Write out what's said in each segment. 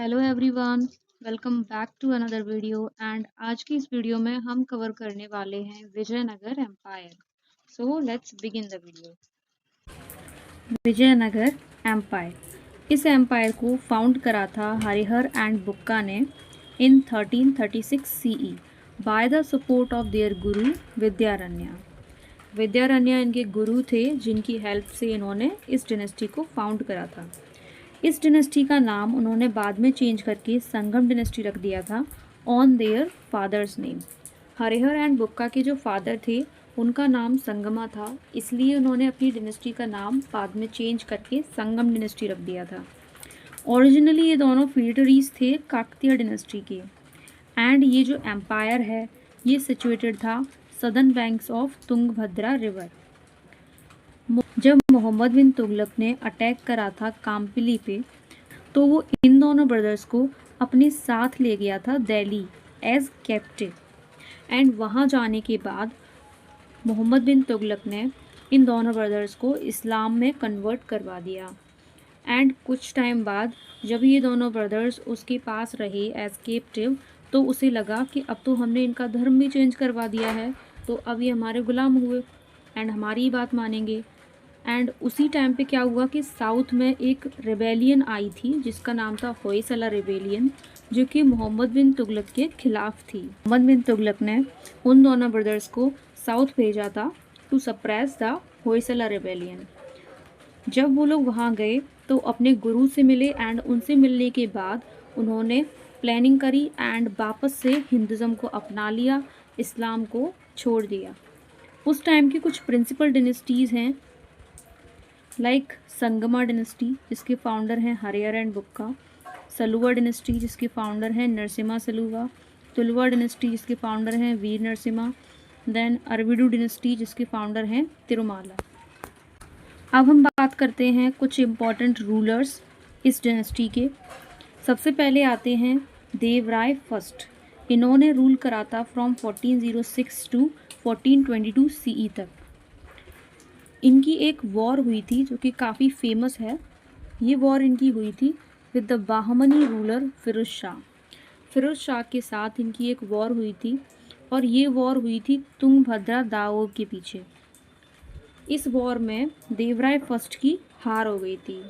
Hello everyone, welcome back to another video and आज की इस वीडियो में हम कवर करने वाले हैं Vijayanagara empire. So let's begin the video. Vijayanagara empire, इस एम्पायर को फाउंड करा था हरिहर एंड बुक्का ने in 1336 CE by the support of their guru Vidyaranya. Vidyaranya इनके गुरु थे जिनकी हेल्प से इन्होंने इस डिनेस्टी को फाउंड करा था। इस डिनेस्टी का नाम उन्होंने बाद में चेंज करके संगम डिनेस्टी रख दिया था on their father's name. Harihar and Bukka के जो फादर थे उनका नाम संगमा था, इसलिए उन्होंने अपनी डिनेस्टी का नाम बाद में चेंज करके संगम डिनेस्टी रख दिया था। ओरिजिनली ये दोनों फीडरीज थे काकतीय डिनेस्टी के। एंड ये जो एम्पायर है ये सिचुएटेड था southern banks of Tungabhadra river. जब मोहम्मद बिन तुगलक ने अटैक करा था काम्पिली पे, तो वो इन दोनों ब्रदर्स को अपने साथ ले गया था दिल्ली एज कैप्टिव। एंड वहाँ जाने के बाद मोहम्मद बिन तुगलक ने इन दोनों ब्रदर्स को इस्लाम में कन्वर्ट करवा दिया। एंड कुछ टाइम बाद जब ये दोनों ब्रदर्स उसके पास रहे एज कैप्टिव, तो उसे लगा कि अब तो हमने इनका धर्म भी चेंज करवा दिया है, तो अब ये हमारे गुलाम हुए एंड हमारी ही बात मानेंगे। एंड उसी टाइम पे क्या हुआ कि साउथ में एक रेबेलियन आई थी जिसका नाम था होयसला रेबेलियन, जो कि मोहम्मद बिन तुगलक के खिलाफ थी। मोहम्मद बिन तुगलक ने उन दोनों ब्रदर्स को साउथ भेजा था to suppress the Hoysala rebellion. जब वो लोग वहाँ गए तो अपने गुरु से मिले एंड उनसे मिलने के बाद उन्होंने प्लानिंग करी एंड वापस से हिंदुज़म को अपना लिया, इस्लाम को छोड़ दिया। उस टाइम की कुछ प्रिंसिपल डिनेस्टीज़ हैं लाइक संगमा डिनेस्टी जिसके फाउंडर हैं Harihar and Bukka, Saluwa dynasty जिसके फाउंडर हैं नरसिम्हा सलुवा, तुलवा डिनेस्टी जिसके फाउंडर हैं वीर नरसिम्हा, देन अरविडू डिनेस्टी जिसके फाउंडर हैं तिरुमाला। अब हम बात करते हैं कुछ इम्पॉर्टेंट रूलर्स इस डिनेस्टी के। सबसे पहले आते हैं देवराय फर्स्ट। इन्होंने रूल करा था फ्रॉम 1406 टू 1422 सीई तक। इनकी एक वॉर हुई थी जो कि काफ़ी फेमस है। ये वॉर इनकी हुई थी with the Bahmani ruler Firoz Shah. Firoz Shah के साथ इनकी एक वॉर हुई थी और ये वॉर हुई थी तुंगभद्रा दाओ के पीछे। इस वॉर में देवराय फर्स्ट की हार हो गई थी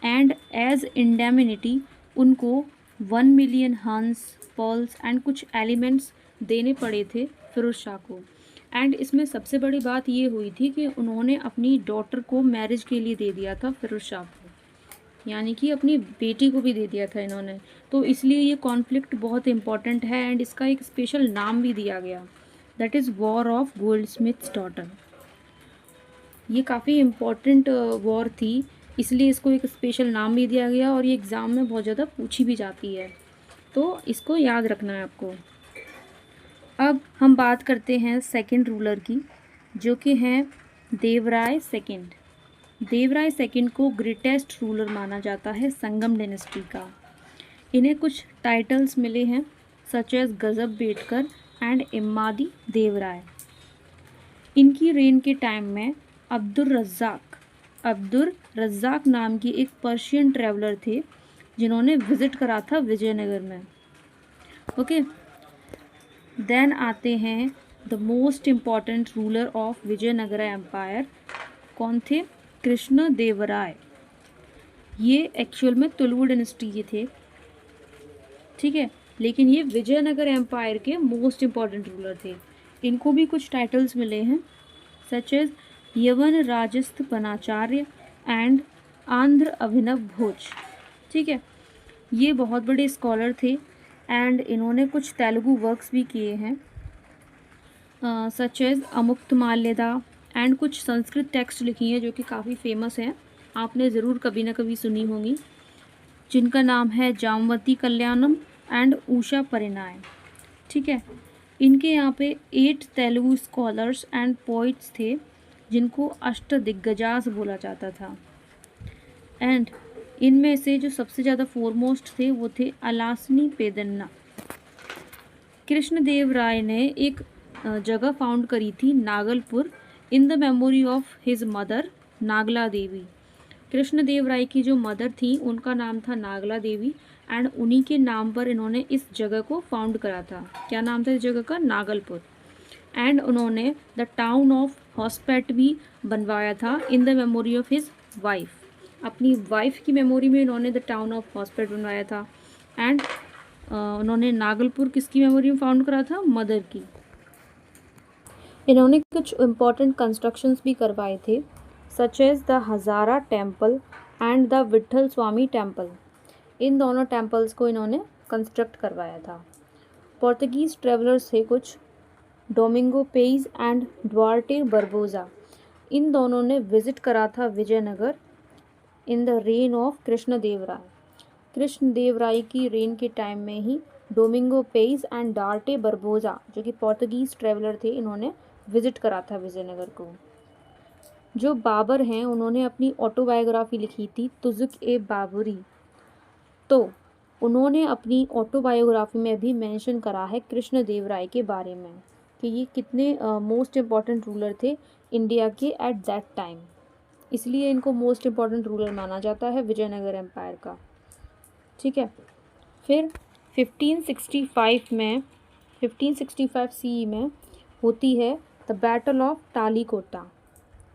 एंड एज इंडेमिनिटी उनको 1 मिलियन हंस, पर्ल्स एंड कुछ एलिमेंट्स देने पड़े थे फिरोज शाह को। एंड इसमें सबसे बड़ी बात ये हुई थी कि उन्होंने अपनी डॉटर को मैरिज के लिए दे दिया था फिरोज शाह को, यानी कि अपनी बेटी को भी दे दिया था इन्होंने। तो इसलिए ये कॉन्फ्लिक्ट बहुत इंपॉर्टेंट है एंड इसका एक स्पेशल नाम भी दिया गया, that is war of goldsmith's daughter. ये काफ़ी इम्पॉर्टेंट वॉर थी, इसलिए इसको एक स्पेशल नाम भी दिया गया और ये एग्ज़ाम में बहुत ज़्यादा पूछी भी जाती है, तो इसको याद रखना है आपको। अब हम बात करते हैं सेकंड रूलर की, जो कि हैं देवराय सेकंड। देवराय सेकंड को ग्रेटेस्ट रूलर माना जाता है संगम डिनेस्टी का। इन्हें कुछ टाइटल्स मिले हैं सच एज गजब बेटकर एंड इम्मादी देवराय। इनकी रेन के टाइम में अब्दुर रज़्ज़ाक नाम की एक पर्शियन ट्रैवलर थे जिन्होंने विज़िट करा था विजयनगर में। ओके, देन आते हैं the most important ruler of Vijayanagara empire. कौन थे? कृष्ण देवराय। ये एक्चुअल में तुलु डिनेस्टी के थे, ठीक है, लेकिन ये विजयनगर एम्पायर के मोस्ट इम्पॉर्टेंट रूलर थे। इनको भी कुछ टाइटल्स मिले हैं सच एज यवन राजस्थ पनाचार्य एंड आंध्र अभिनव भोज, ठीक है। ये बहुत बड़े स्कॉलर थे एंड इन्होंने कुछ तेलुगु वर्क्स भी किए हैं सच एज अमुक्तमाल्यदा एंड कुछ संस्कृत टेक्स्ट लिखी हैं जो कि काफ़ी फेमस हैं, आपने ज़रूर कभी ना कभी सुनी होंगी, जिनका नाम है जामवती कल्याणम एंड उषा परिणाय, ठीक है। इनके यहाँ पे 8 तेलुगु स्कॉलर्स एंड पोइट्स थे जिनको अष्टदिग्गजास बोला जाता था। एंड इनमें से जो सबसे ज़्यादा फोरमोस्ट थे वो थे अलासनी पेदन्ना। कृष्णदेव राय ने एक जगह फाउंड करी थी Nagalpur in the memory of his mother Nagala Devi. Krishnadeva Raya की जो मदर थी उनका नाम था नागला देवी एंड उन्हीं के नाम पर इन्होंने इस जगह को फाउंड करा था। क्या नाम था इस जगह का? नागलपुर। एंड उन्होंने द टाउन ऑफ हॉस्पेट भी बनवाया था इन the memory of his wife. अपनी वाइफ की मेमोरी में इन्होंने द टाउन ऑफ हॉस्पेट बनवाया था। एंड उन्होंने नागलपुर किसकी मेमोरी में फाउंड करा था? मदर की। इन्होंने कुछ इम्पॉर्टेंट कंस्ट्रक्शंस भी करवाए थे, such as the Hazara temple and the Vitthala Swami temple. इन दोनों टेम्पल्स को इन्होंने कंस्ट्रक्ट करवाया था। पोर्तुगीज़ ट्रेवलर्स थे कुछ, Domingo Paes and Duarte Barbosa. इन दोनों ने विज़िट करा था Vijayanagara in the reign of Krishnadeva Raya. Krishnadeva Raya की रेन के टाइम में ही Domingo Paes and Duarte Barbosa जो कि पोर्तुगीज़ ट्रेवलर थे, इन्होंने विज़िट करा था विजयनगर को। जो बाबर हैं उन्होंने अपनी ऑटोबायोग्राफी लिखी थी तुज़ुक ए बाबरी। तो उन्होंने अपनी ऑटोबायोग्राफी में भी मेंशन करा है कृष्णदेव राय के बारे में कि ये कितने मोस्ट इम्पॉर्टेंट रूलर थे इंडिया के एट दैट टाइम, इसलिए इनको मोस्ट इम्पॉर्टेंट रूलर माना जाता है विजयनगर एम्पायर का। ठीक है, फिर 1565 CE में होती है द बैटल ऑफ तालीकोटा।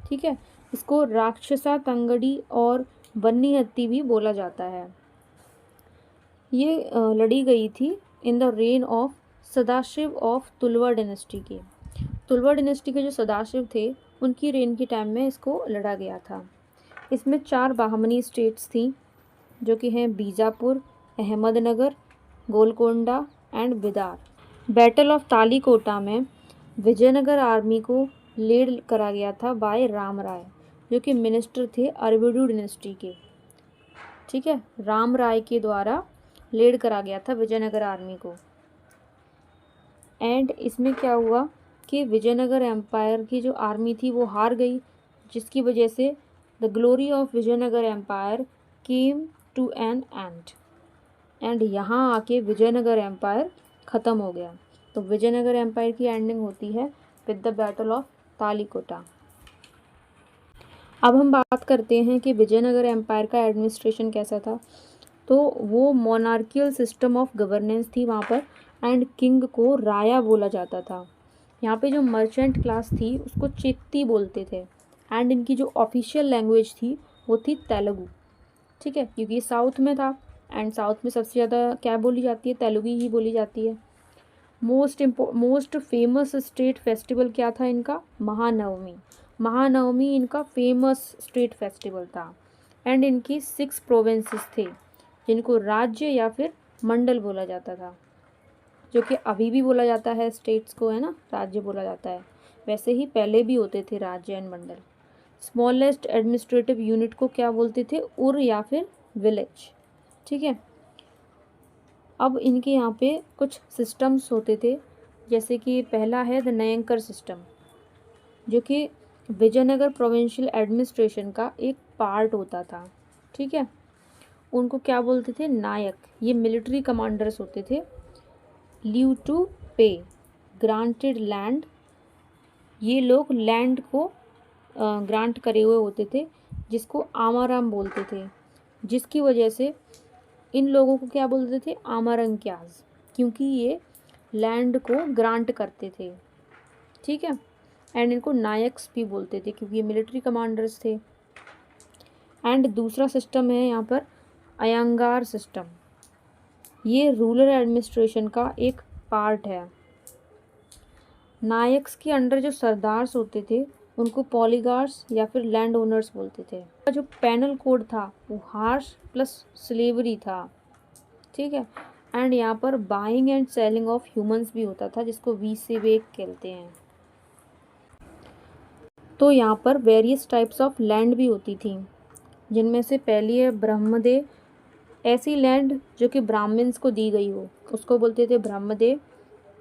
ठीक है, इसको राक्षसा तंगड़ी और बन्नी हत्ती भी बोला जाता है। ये लड़ी गई थी in the reign of Sadashiva of Tuluva dynasty के। तुलवा डिनेस्टी के जो सदाशिव थे उनकी रेन के टाइम में इसको लड़ा गया था। इसमें 4 बाहमनी स्टेट्स थी जो कि हैं Bijapur, Ahmednagar, Golconda and Bidar. Battle of Talikota में विजयनगर आर्मी को लीड करा गया था बाय राम राय जो कि मिनिस्टर थे अरविडू डिनेस्टी के। ठीक है, राम राय के द्वारा लीड करा गया था विजयनगर आर्मी को। एंड इसमें क्या हुआ कि विजयनगर एम्पायर की जो आर्मी थी वो हार गई, जिसकी वजह से the glory of Vijayanagara empire came to an end यहाँ आके विजयनगर एम्पायर ख़त्म हो गया। तो विजयनगर एम्पायर की एंडिंग होती है with the battle of Talikota. अब हम बात करते हैं कि विजयनगर एम्पायर का एडमिनिस्ट्रेशन कैसा था। तो वो मोनार्कियल सिस्टम ऑफ गवर्नेंस थी वहाँ पर, एंड किंग को राया बोला जाता था। यहाँ पे जो मर्चेंट क्लास थी उसको चेत्ती बोलते थे, एंड इनकी जो ऑफिशियल लैंग्वेज थी वो थी तेलुगु। ठीक है, क्योंकि ये साउथ में था एंड साउथ में सबसे ज़्यादा क्या बोली जाती है? तेलुगु ही बोली जाती है। मोस्ट फेमस स्टेट फेस्टिवल क्या था इनका? महानवमी। महानवमी इनका फेमस स्टेट फेस्टिवल था। एंड इनकी 6 प्रोविंसेस थे जिनको राज्य या फिर मंडल बोला जाता था, जो कि अभी भी बोला जाता है स्टेट्स को, है ना, राज्य बोला जाता है। वैसे ही पहले भी होते थे राज्य and Mandal. Smallest administrative unit को क्या बोलते थे? उर या फिर विलेज। ठीक है, अब इनके यहाँ पे कुछ सिस्टम्स होते थे, जैसे कि पहला है द नयंकर सिस्टम जो कि विजयनगर प्रोविंशियल एडमिनिस्ट्रेशन का एक पार्ट होता था। ठीक है, उनको क्या बोलते थे? नायक। ये मिलिट्री कमांडर्स होते थे। लीव टू पे, ग्रांटेड लैंड, ये लोग लैंड को ग्रांट करे हुए होते थे जिसको आमाराम बोलते थे, जिसकी वजह से इन लोगों को क्या बोलते थे? आमारंक्याज, क्योंकि ये लैंड को ग्रांट करते थे। ठीक है, एंड इनको नायक्स भी बोलते थे क्योंकि ये मिलिट्री कमांडर्स थे। एंड दूसरा सिस्टम है यहाँ पर अयंगार सिस्टम। ये रूरल एडमिनिस्ट्रेशन का एक पार्ट है। नायक्स के अंडर जो सरदार्स होते थे उनको पॉलीगार्स या फिर लैंड ओनर्स बोलते थे। जो पेनल कोड था वो हार्श प्लस स्लेवरी था। ठीक है, एंड यहाँ पर buying and selling of humans भी होता था जिसको वीसेवेक कहते हैं। तो यहाँ पर वेरियस टाइप्स ऑफ लैंड भी होती थी, जिनमें से पहली है ब्रह्मदेव। ऐसी लैंड जो कि ब्राह्मण्स को दी गई हो उसको बोलते थे ब्रह्मदेव।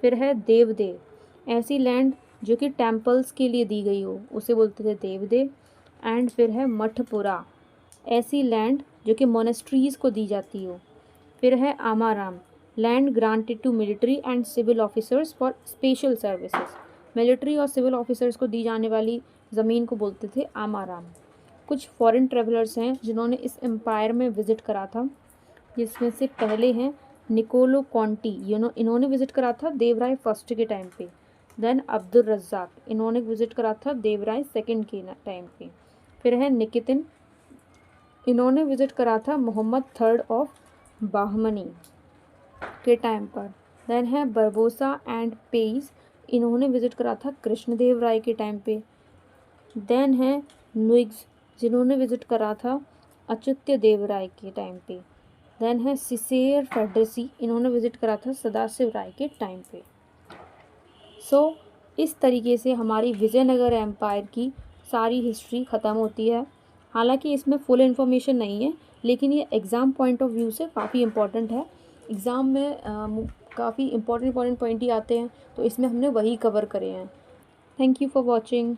फिर है देवदेव, ऐसी लैंड जो कि टेम्पल्स के लिए दी गई हो उसे बोलते थे देवदेव। एंड फिर है मठपुरा, ऐसी लैंड जो कि मोनेस्ट्रीज़ को दी जाती हो। फिर है amaram, land granted to military and civil officers for special services. Military और सिविल ऑफिसर्स को दी जाने वाली ज़मीन को बोलते थे आमाराम। कुछ फॉरेन ट्रेवलर्स हैं जिन्होंने इस एम्पायर में विज़िट करा था, जिसमें से पहले हैं निकोलो कॉन्टी, इन्होंने विज़िट करा था देवराय फर्स्ट के टाइम पे। देन अब्दुल रज़्ज़ाक, इन्होंने विज़िट करा था देवराय सेकंड के टाइम पे। फिर है निकितिन, इन्होंने विज़िट करा था मोहम्मद थर्ड ऑफ बाहमनी के टाइम पर। देन है बरबोसा एंड पेइस, इन्होंने विज़िट करा था कृष्णदेव राय के टाइम पे। देन है नुइग्स, जिन्होंने विज़िट करा था अच्युत्य देव राय के टाइम पे। देन है सिसेर फेड्रेसी, इन्होंने विज़िट करा था सदाशिव राय के टाइम पे। सो इस तरीके से हमारी विजयनगर एम्पायर की सारी हिस्ट्री ख़त्म होती है। हालांकि इसमें फुल इन्फॉर्मेशन नहीं है, लेकिन ये एग्ज़ाम पॉइंट ऑफ व्यू से काफ़ी इम्पॉर्टेंट है। एग्ज़ाम में काफ़ी इम्पॉर्टेंट पॉइंट ही आते हैं, तो इसमें हमने वही कवर करे हैं। Thank you for watching.